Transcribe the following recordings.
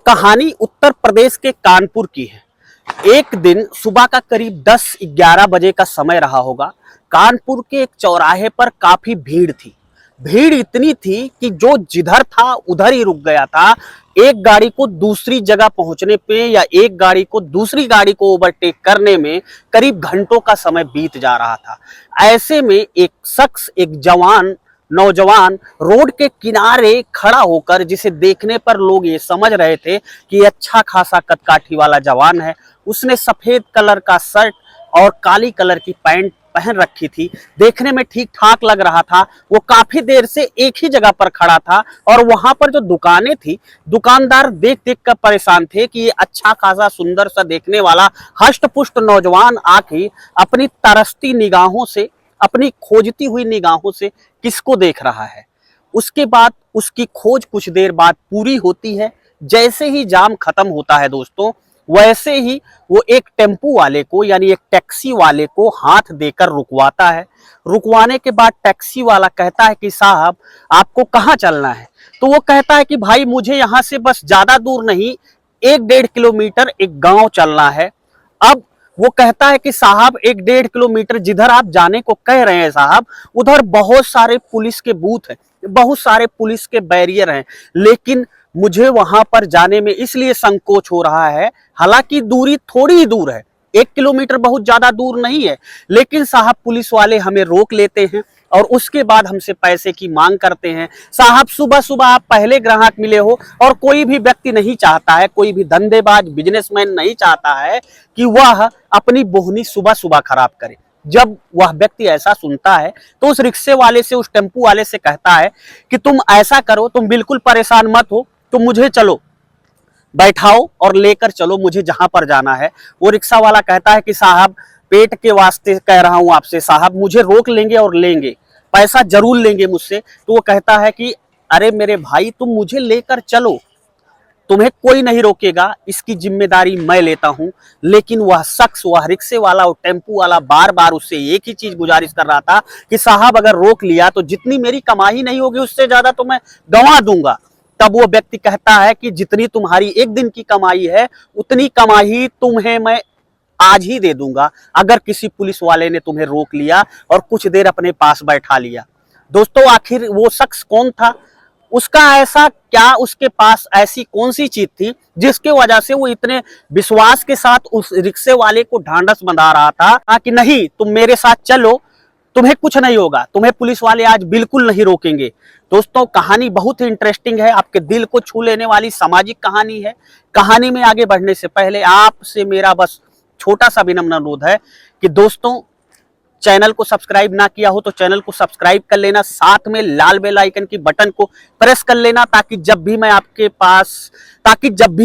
कहानी उत्तर प्रदेश के कानपुर की है। एक दिन सुबह का करीब 10-11 बजे का समय रहा होगा। कानपुर के एक चौराहे पर काफी भीड़ थी। भीड़ इतनी थी कि जो जिधर था उधर ही रुक गया था। एक गाड़ी को दूसरी जगह पहुंचने पे या एक गाड़ी को दूसरी गाड़ी को ओवरटेक करने में करीब घंटों का समय बीत जा रहा था। ऐसे में एक शख्स, एक नौजवान रोड के किनारे खड़ा होकर, जिसे देखने पर लोग ये समझ रहे थे कि अच्छा खासा कदकाठी वाला जवान है। उसने सफेद कलर का शर्ट और काली कलर की पैंट पहन रखी थी। देखने में ठीक ठाक लग रहा था। वो काफी देर से एक ही जगह पर खड़ा था और वहां पर जो दुकानें थी, दुकानदार देख देख कर परेशान थे कि ये अच्छा खासा सुंदर सा देखने वाला हष्ट पुष्ट नौजवान आके अपनी तरसती निगाहों से, अपनी खोजती हुई निगाहों से किसको देख रहा है। उसके बाद उसकी खोज कुछ देर बाद पूरी होती है। जैसे ही जाम खत्म होता है दोस्तों, वैसे ही वो एक टेम्पू वाले को, यानी एक टैक्सी वाले को हाथ देकर रुकवाता है। रुकवाने के बाद टैक्सी वाला कहता है कि साहब, आपको कहाँ चलना है? तो वो कहता है कि भाई, मुझे यहाँ से बस ज्यादा दूर नहीं, 1-1.5 किलोमीटर एक गांव चलना है। अब वो कहता है कि साहब, 1-1.5 किलोमीटर जिधर आप जाने को कह रहे हैं साहब, उधर बहुत सारे पुलिस के बूथ हैं, बहुत सारे पुलिस के बैरियर हैं, लेकिन मुझे वहां पर जाने में इसलिए संकोच हो रहा है। हालांकि दूरी थोड़ी ही दूर है, 1 किलोमीटर बहुत ज्यादा दूर नहीं है, लेकिन साहब पुलिस वाले हमें रोक लेते हैं और उसके बाद हमसे पैसे की मांग करते हैं। साहब, सुबह सुबह आप पहले ग्राहक मिले हो और कोई भी व्यक्ति नहीं चाहता है, कोई भी धंधेबाज बिजनेसमैन नहीं चाहता है कि वह अपनी बोहनी सुबह सुबह खराब करे। जब वह व्यक्ति ऐसा सुनता है तो उस रिक्शे वाले से, उस टेम्पू वाले से कहता है कि तुम ऐसा करो, तुम बिल्कुल परेशान मत हो, तुम मुझे चलो बैठाओ और लेकर चलो मुझे जहां पर जाना है। वो रिक्शा वाला कहता है कि साहब, पेट के वास्ते कह रहा हूं आपसे साहब, मुझे रोक लेंगे और लेंगे, पैसा जरूर लेंगे मुझसे। तो वो कहता है कि अरे मेरे भाई, तुम मुझे लेकर चलो, तुम्हें कोई नहीं रोकेगा, इसकी जिम्मेदारी मैं लेता हूं। लेकिन वह शख्स, वह रिक्शे वाला, वो टेम्पू वाला बार बार उससे एक ही चीज गुजारिश कर रहा था कि साहब, अगर रोक लिया तो जितनी मेरी कमाई नहीं होगी उससे ज्यादा तो मैं गंवा दूंगा। तब वो व्यक्ति कहता है कि जितनी तुम्हारी एक दिन की कमाई है, उतनी कमाई तुम्हें मैं आज ही दे दूंगा, अगर किसी पुलिस वाले ने तुम्हें रोक लिया और कुछ देर अपने पास बैठा लिया। दोस्तों, आखिर वो शख्स कौन था? उसका ऐसा क्या, उसके पास ऐसी कौन सी चीज थी जिसके वजह से वो इतने विश्वास के साथ उस रिक्शे वाले को ढांढस बंधा रहा था कि नहीं, तुम मेरे साथ चलो, तुम्हें कुछ नहीं होगा, तुम्हें पुलिस वाले आज बिल्कुल नहीं रोकेंगे। दोस्तों, कहानी बहुत ही इंटरेस्टिंग है, आपके दिल को छू लेने वाली सामाजिक कहानी है। कहानी में आगे बढ़ने से पहले आपसे मेरा बस छोटा सा विनम्र अनुरोध है कि दोस्तों, चैनल को सब्सक्राइब ना किया हो तो चैनल को सब्सक्राइब कर लेना, साथ में लाल बेल आइकन की बटन को प्रेस कर लेना, ताकि जब भी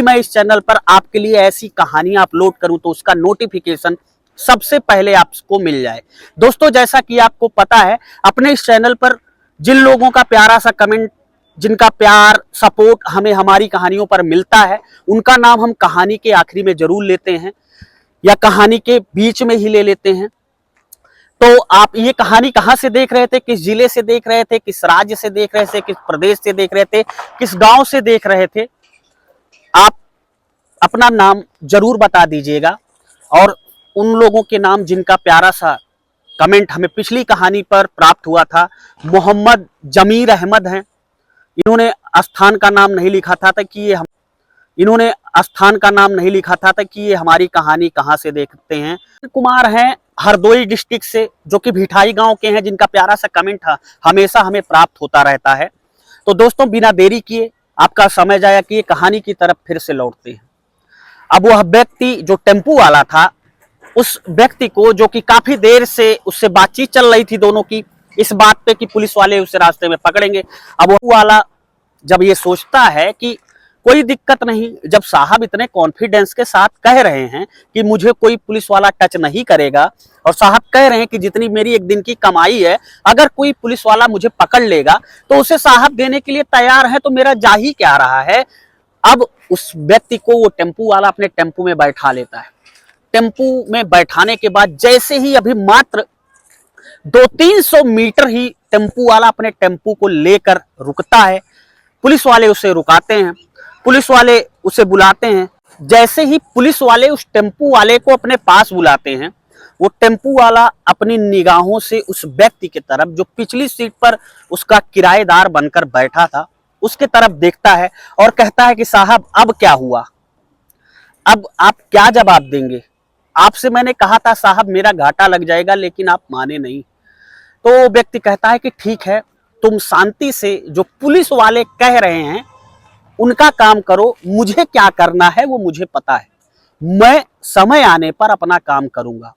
मैं इस चैनल पर आपके लिए ऐसी कहानियां अपलोड करूं तो उसका नोटिफिकेशन सबसे पहले आपको मिल जाए। दोस्तों, जैसा कि आपको पता है, अपने इस चैनल पर जिन लोगों का प्यारा सा कमेंट, जिनका प्यार, सपोर्ट हमें हमारी कहानियों पर मिलता है, उनका नाम हम कहानी के आखिरी में जरूर लेते हैं या कहानी के बीच में ही ले लेते हैं। तो आप ये कहानी कहां से देख रहे थे, किस जिले से देख रहे थे, किस राज्य से देख रहे थे, किस प्रदेश से देख रहे थे, किस गांव से देख रहे थे, आप अपना नाम जरूर बता दीजिएगा। और उन लोगों के नाम जिनका प्यारा सा कमेंट हमें पिछली कहानी पर प्राप्त हुआ था, मोहम्मद जमीर अहमद हैं। इन्होंने स्थान का नाम नहीं लिखा था कि ये हमारी कहानी कहां से देखते हैं। कुमार हैं हरदोई डिस्ट्रिक्ट से, जो कि भिठाई गांव के हैं, जिनका प्यारा सा कमेंट हमेशा हमें प्राप्त होता रहता है। तो दोस्तों, बिना देरी किए, आपका समय जाया किए, कहानी की तरफ फिर से लौटते हैं। अब वह व्यक्ति जो टेम्पू वाला था, उस व्यक्ति को, जो कि काफी देर से उससे बातचीत चल रही थी दोनों की, इस बात पे कि पुलिस वाले उसे रास्ते में पकड़ेंगे। अब वो वाला जब ये सोचता है कि कोई दिक्कत नहीं, जब साहब इतने कॉन्फिडेंस के साथ कह रहे हैं कि मुझे कोई पुलिस वाला टच नहीं करेगा, और साहब कह रहे हैं कि जितनी मेरी एक दिन की कमाई है, अगर कोई पुलिस वाला मुझे पकड़ लेगा तो उसे साहब देने के लिए तैयार है, तो मेरा जा ही क्या रहा है। अब उस व्यक्ति को वो टेम्पू वाला अपने टेम्पू में बैठा लेता है। टेम्पू में बैठाने के बाद जैसे ही अभी मात्र 200-300 मीटर ही टेम्पू वाला अपने टेम्पू को लेकर रुकता है, पुलिस वाले उसे रुकाते हैं। पुलिस वाले उसे बुलाते हैं। जैसे ही पुलिस वाले उस टेम्पू वाले को अपने पास बुलाते हैं, वो टेम्पू वाला अपनी निगाहों से उस व्यक्ति की तरफ, जो पिछली सीट पर उसका किराएदार बनकर बैठा था, उसके तरफ देखता है और कहता है कि साहब अब क्या हुआ, अब आप क्या जवाब देंगे? आपसे मैंने कहा था साहब मेरा घाटा लग जाएगा, लेकिन आप माने नहीं। तो वो व्यक्ति कहता है कि ठीक है, तुम शांति से जो पुलिस वाले कह रहे हैं उनका काम करो, मुझे क्या करना है वो मुझे पता है, मैं समय आने पर अपना काम करूंगा।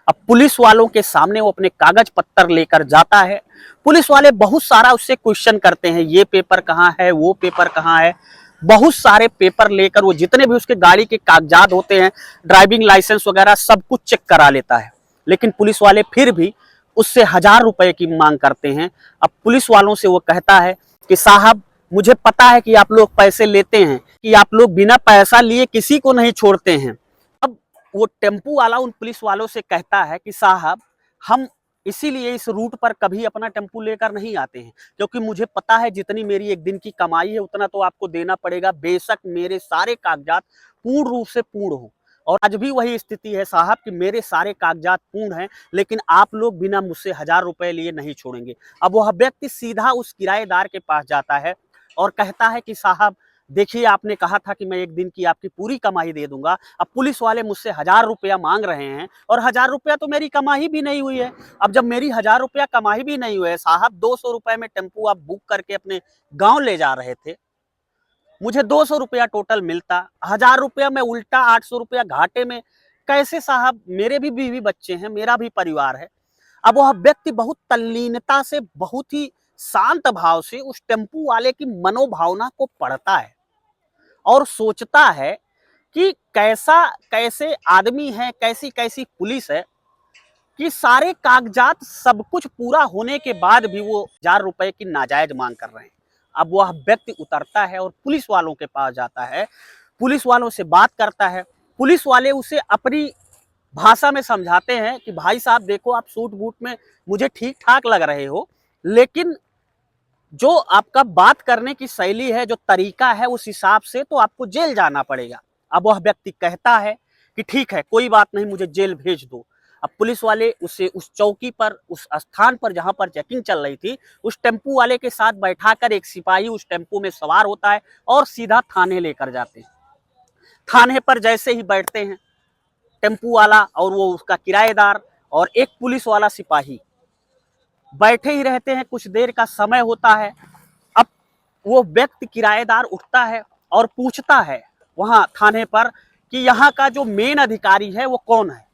अब पुलिस वालों के सामने वो अपने कागज पत्तर लेकर जाता है। पुलिस वाले बहुत सारा उससे क्वेश्चन करते हैं, ये पेपर कहाँ है, वो पेपर कहाँ है। बहुत सारे पेपर लेकर वो जितने भी उसके गाड़ी के कागजात होते हैं, ड्राइविंग लाइसेंस वगैरह सब कुछ चेक करा लेता है। लेकिन पुलिस वाले फिर भी उससे 1000 रुपए की मांग करते हैं। अब पुलिस वालों से वो कहता है कि साहब मुझे पता है कि आप लोग पैसे लेते हैं, कि आप लोग बिना पैसा लिए किसी को नहीं छोड़ते हैं। अब वो टेम्पू वाला उन पुलिस वालों से कहता है कि साहब हम इसीलिए इस रूट पर कभी अपना टेम्पू लेकर नहीं आते हैं, क्योंकि मुझे पता है जितनी मेरी एक दिन की कमाई है उतना तो आपको देना पड़ेगा, बेशक मेरे सारे कागजात पूर्ण रूप से पूर्ण हो। और आज भी वही स्थिति है साहब कि मेरे सारे कागजात पूर्ण हैं, लेकिन आप लोग बिना मुझसे 1000 रुपए लिए नहीं छोड़ेंगे। अब वह व्यक्ति सीधा उस किराएदार के पास जाता है और कहता है कि साहब देखिए, आपने कहा था कि मैं एक दिन की आपकी पूरी कमाई दे दूंगा, अब पुलिस वाले मुझसे 1000 रुपया मांग रहे हैं और 1000 रुपया तो मेरी कमाई भी नहीं हुई है। अब जब मेरी 1000 रुपया कमाई भी नहीं हुई है साहब, 200 रुपए में टेम्पू आप बुक करके अपने गांव ले जा रहे थे, मुझे 200 रुपया टोटल मिलता, 1000 रुपया मैं उल्टा 800 रुपया घाटे में कैसे? साहब मेरे भी बीवी बच्चे हैं, मेरा भी परिवार है। अब वह व्यक्ति बहुत तल्लीनता से, बहुत ही शांत भाव से उस टेम्पू वाले की मनोभावना को पढ़ता है और सोचता है कि कैसा कैसे आदमी है, कैसी कैसी पुलिस है कि सारे कागजात सब कुछ पूरा होने के बाद भी वो 1000 रुपए की नाजायज मांग कर रहे हैं। अब वह व्यक्ति उतरता है और पुलिस वालों के पास जाता है, पुलिस वालों से बात करता है। पुलिस वाले उसे अपनी भाषा में समझाते हैं कि भाई साहब देखो, आप सूट बूट में मुझे ठीक ठाक लग रहे हो, लेकिन जो आपका बात करने की शैली है, जो तरीका है, उस हिसाब से तो आपको जेल जाना पड़ेगा। अब वह व्यक्ति कहता है कि ठीक है, कोई बात नहीं, मुझे जेल भेज दो। अब पुलिस वाले उसे उस चौकी पर, उस स्थान पर जहां पर चेकिंग चल रही थी, उस टेम्पू वाले के साथ बैठाकर एक सिपाही उस टेम्पू में सवार होता है और सीधा थाने लेकर जाते हैं। थाने पर जैसे ही बैठते हैं, टेम्पू वाला और वो उसका किराएदार और एक पुलिस वाला सिपाही बैठे ही रहते हैं। कुछ देर का समय होता है। अब वो व्यक्ति किराएदार उठता है और पूछता है वहां थाने पर कि यहाँ का जो मेन अधिकारी है वो कौन है,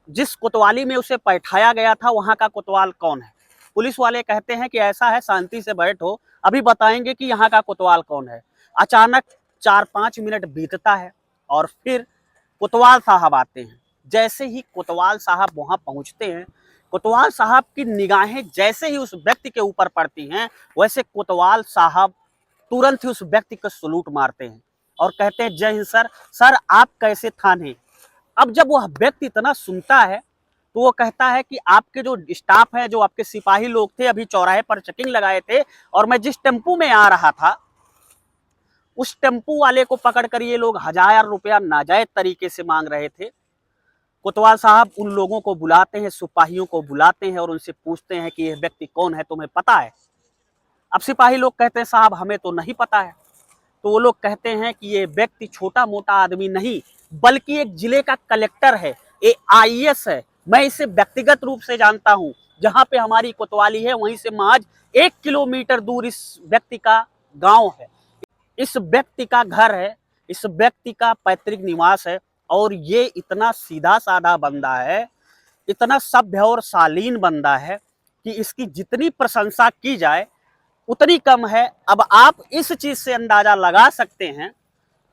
जिस कोतवाली में उसे बैठाया गया था वहां का कोतवाल कौन है। पुलिस वाले कहते हैं कि ऐसा है, शांति से बैठो, अभी बताएंगे कि यहाँ का कोतवाल कौन है। अचानक 4-5 मिनट बीतता है और फिर कोतवाल साहब आते हैं। जैसे ही कोतवाल साहब वहां पहुंचते हैं, कोतवाल साहब की निगाहें जैसे ही उस व्यक्ति के ऊपर पड़ती हैं, वैसे कोतवाल साहब तुरंत ही उस व्यक्ति को सलूट मारते हैं और कहते हैं जय हिंद सर। सर आप कैसे थाने? अब जब वह व्यक्ति इतना सुनता है तो वो कहता है कि आपके जो स्टाफ है, जो आपके सिपाही लोग थे, अभी चौराहे पर चेकिंग लगाए थे और मैं जिस टेम्पू में आ रहा था उस टेम्पू वाले को पकड़कर ये लोग 1000 रुपया नाजायज तरीके से मांग रहे थे। कोतवाल साहब उन लोगों को बुलाते हैं, सिपाहियों को बुलाते हैं और उनसे पूछते हैं कि यह व्यक्ति कौन है, तुम्हें पता है? अब सिपाही लोग कहते हैं साहब हमें तो नहीं पता है। तो वो लोग कहते हैं कि ये व्यक्ति छोटा मोटा आदमी नहीं, बल्कि एक जिले का कलेक्टर है, ये आईएएस है। मैं इसे व्यक्तिगत रूप से जानता हूँ। जहाँ पे हमारी कोतवाली है वहीं से महज 1 किलोमीटर दूर इस व्यक्ति का गांव है, इस व्यक्ति का घर है, इस व्यक्ति का पैतृक निवास है। और ये इतना सीधा साधा बंदा है, इतना सभ्य और शालीन बंदा है कि इसकी जितनी प्रशंसा की जाए उतनी कम है। अब आप इस चीज से अंदाजा लगा सकते हैं,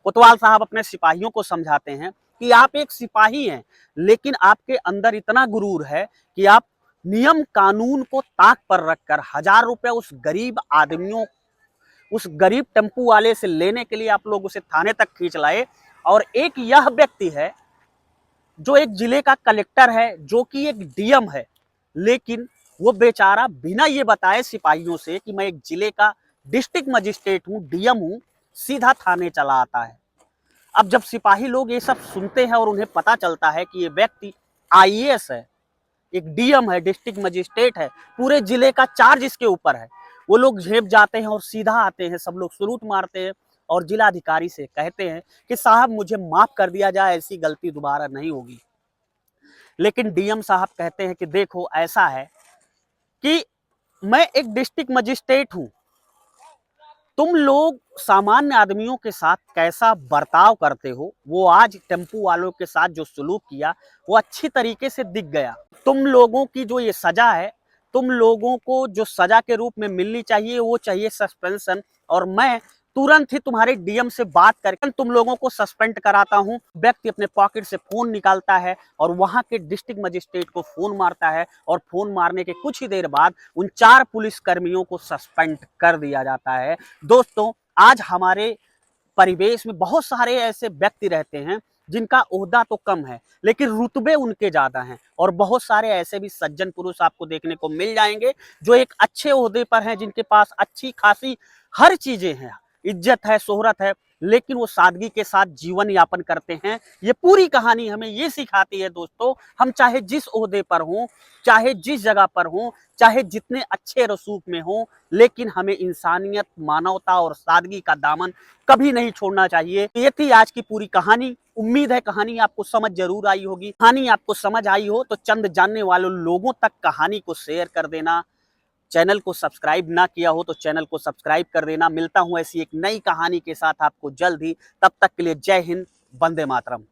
कोतवाल साहब अपने सिपाहियों को समझाते हैं कि आप एक सिपाही हैं, लेकिन आपके अंदर इतना गुरूर है कि आप नियम कानून को ताक पर रखकर 1000 रुपये उस गरीब आदमियों, उस गरीब टेम्पू वाले से लेने के लिए आप लोग उसे थाने तक खींच लाए। और एक यह व्यक्ति है जो एक जिले का कलेक्टर है, जो कि एक डीएम है, लेकिन वो बेचारा बिना ये बताए सिपाहियों से कि मैं एक जिले का डिस्ट्रिक्ट मजिस्ट्रेट हूँ, डीएम हूँ, सीधा थाने चला आता है। अब जब सिपाही लोग ये सब सुनते हैं और उन्हें पता चलता है कि ये व्यक्ति आईएएस है, एक डीएम है, डिस्ट्रिक्ट मजिस्ट्रेट है, पूरे जिले का चार्ज इसके ऊपर है, वो लोग झेप जाते हैं और सीधा आते हैं, सब लोग सलूट मारते हैं और जिलाधिकारी से कहते हैं कि साहब मुझे माफ कर दिया जाए, ऐसी गलती दोबारा नहीं होगी। लेकिन डीएम साहब कहते हैं कि देखो ऐसा है कि मैं एक डिस्ट्रिक्ट मजिस्ट्रेट हूं, तुम लोग सामान्य आदमियों के साथ कैसा बर्ताव करते हो, वो आज टेम्पू वालों के साथ जो सलूक किया वो अच्छी तरीके से दिख गया। तुम लोगों की जो ये सजा है, तुम लोगों को जो सजा के रूप में मिलनी चाहिए वो चाहिए सस्पेंशन, और मैं तुरंत ही तुम्हारे डीएम से बात करके तुम लोगों को सस्पेंड कराता हूं। व्यक्ति अपने पॉकेट से फोन निकालता है और वहां के डिस्ट्रिक्ट मजिस्ट्रेट को फोन मारता है, और फोन मारने के कुछ ही देर बाद उन 4 पुलिस कर्मियों को सस्पेंड कर दिया जाता है। दोस्तों, आज हमारे परिवेश में बहुत सारे ऐसे व्यक्ति रहते हैं जिनका ओहदा तो कम है लेकिन रुतबे उनके ज्यादा हैं, और बहुत सारे ऐसे भी सज्जन पुरुष आपको देखने को मिल जाएंगे जो एक अच्छे ओहदे पर हैं, जिनके पास अच्छी खासी हर चीजें हैं, इज्जत है, शोहरत है, लेकिन वो सादगी के साथ जीवन यापन करते हैं। ये पूरी कहानी हमें ये सिखाती है दोस्तों, हम चाहे जिस ओहदे पर हों, चाहे जिस जगह पर हों, चाहे जितने अच्छे रसूख में हों, लेकिन हमें इंसानियत, मानवता और सादगी का दामन कभी नहीं छोड़ना चाहिए। ये थी आज की पूरी कहानी। उम्मीद है कहानी आपको समझ जरूर आई होगी। कहानी आपको समझ आई हो तो चंद जानने वालों लोगों तक कहानी को शेयर कर देना। चैनल को सब्सक्राइब ना किया हो तो चैनल को सब्सक्राइब कर देना। मिलता हूं ऐसी एक नई कहानी के साथ आपको जल्द ही। तब तक के लिए जय हिंद, वंदे मातरम।